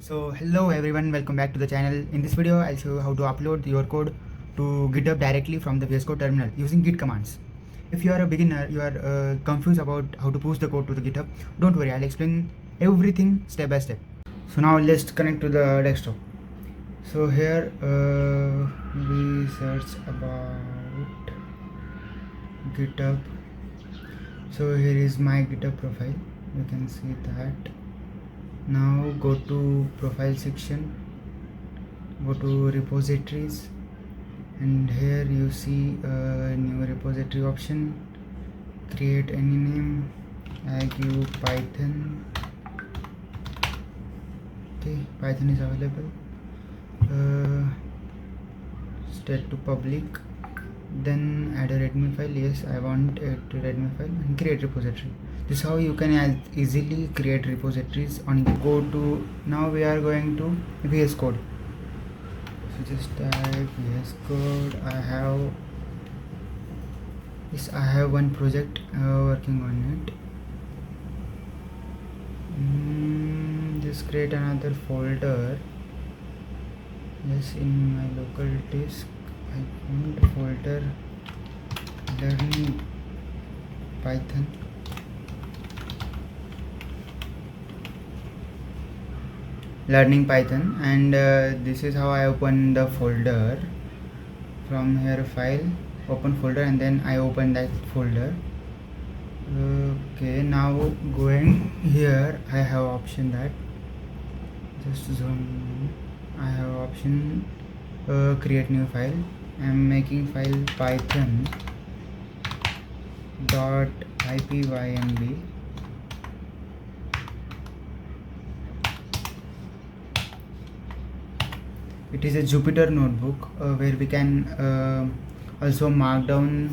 So hello everyone, welcome back to the channel. In this video I'll show you how to upload your code to GitHub directly from the VS Code terminal using Git commands. If you are a beginner, you are confused about how to push the code to the GitHub, don't worry, I'll explain everything step by step. So now let's connect to the desktop. So here we search about GitHub. So here is my GitHub profile, you can see that. Now go to profile section, go to repositories, and here you see a new repository option. Create any name, I give Python. Okay, Python is available. Set to public, then add a readme file. Yes, I want a readme file, and create repository. This is how you can easily create repositories on go to. Now we are going to VS Code. So just type VS Code. I have one project working on it. Just create another folder. Yes, in my local disk I found a folder learning Python. And this is how I open the folder. From here file, open folder, and then I open that folder. Okay, now going here I have option that just zoom. I have option create new file. I am making file python dot ipynb. It is a Jupyter notebook where we can also mark down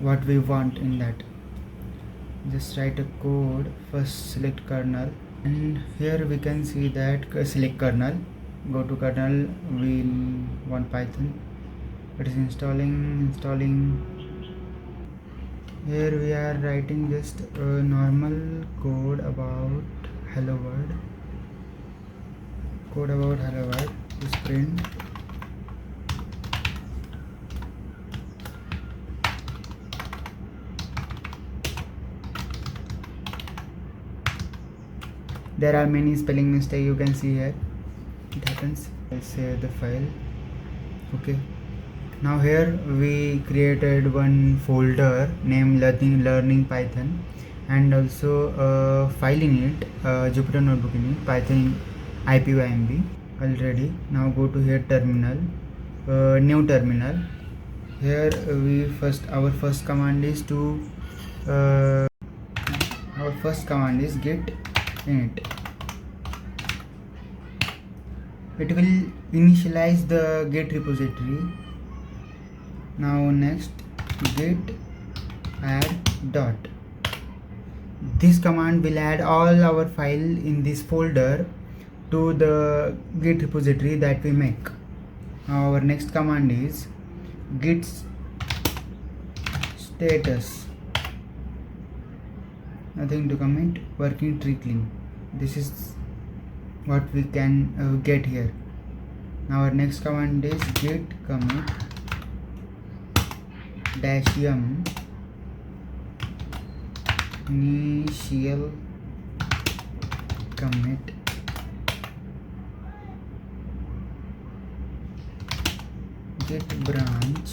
what we want in that. Just write a code. First select kernel, and here we can see that select kernel. Go to kernel, we want Python. It is installing. Here we are writing just a normal code about hello world. Is print there are many spelling mistakes, you can see here. It happens. I'll save the file. Okay, now here we created one folder named learning Python, and also file in it, Jupyter notebook in it, Python ipynb already. Now go to here terminal, new terminal. Here our first command is git init. It will initialize the Git repository. Now next, git add dot. This command will add all our file in this folder to the Git repository that we make. Now our next command is git status. Nothing to commit, working tree clean. This is what we can get here. Now our next command is git commit -m initial commit git branch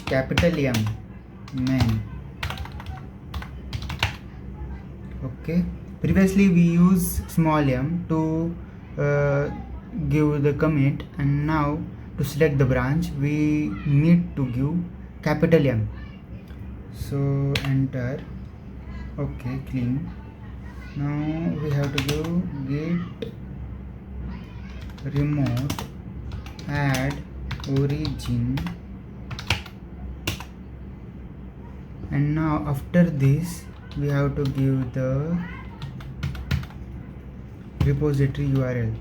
capital M main. Okay, previously we use small m to give the commit, and now to select the branch we need to give capital M. So enter. Okay, clean. Now we have to give git remote add origin, and now after this we have to give the repository URL.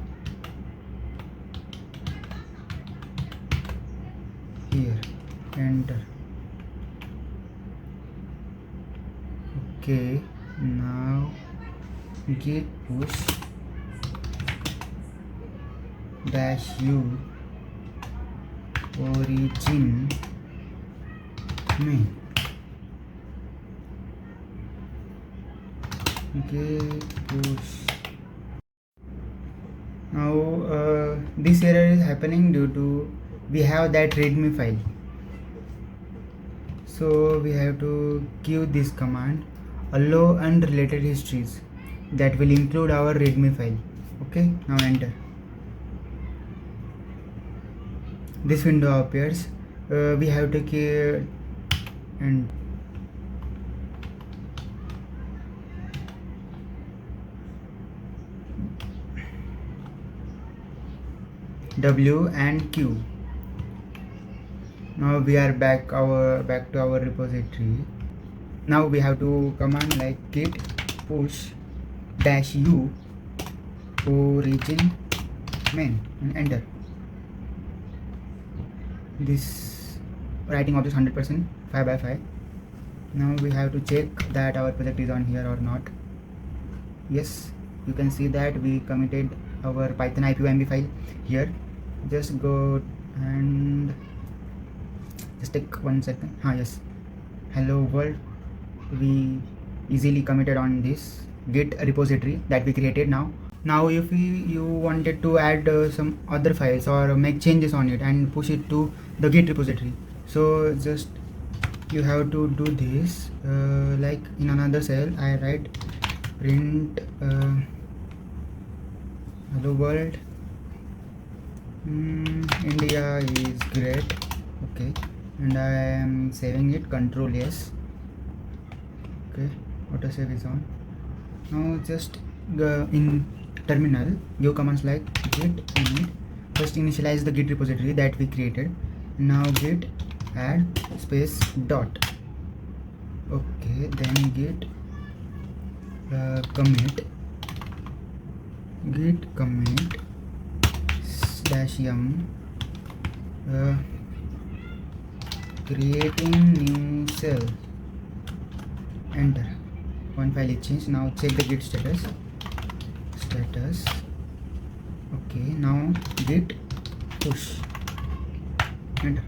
Here enter. Okay, now git push -u origin main. Git push. Now this error is happening due to we have that readme file, so we have to give this command allow unrelated histories that will include our readme file. Okay, now enter. This window appears. We have to create and W and Q. Now we are back to our repository. Now we have to command like git push -u origin main and enter. This writing object 100% 5x5. Now we have to check that our project is on here or not. Yes, you can see that we committed our Python IPYMB file here. Just go and just take 1 second. Yes, hello world, we easily committed on this Git repository that we created. Now if you wanted to add some other files or make changes on it and push it to the Git repository, so just you have to do this like in another cell I write print hello world, India is great. Okay, and I am saving it, Control S. Okay, autosave is on. Now just in terminal give commands like git init. First initialize the Git repository that we created. Now git add space dot. Okay, then git commit -m creating new cell. Enter. One file is changed. Now check the git status. Okay, now git push. Enter.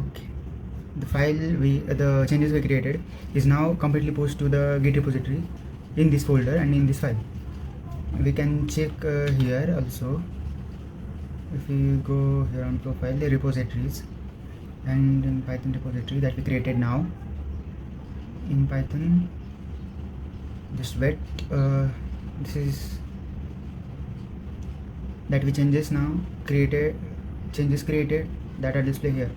Okay, the changes we created is now completely pushed to the Git repository in this folder and in this file. We can check here also. If we go here on profile, the repositories, and in Python repository that we created now in Python, just wait. This is that we changes created that are displayed here.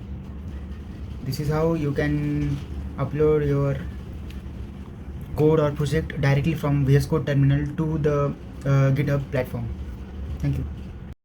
This is how you can upload your code or project directly from VS Code terminal to the GitHub platform. Thank you.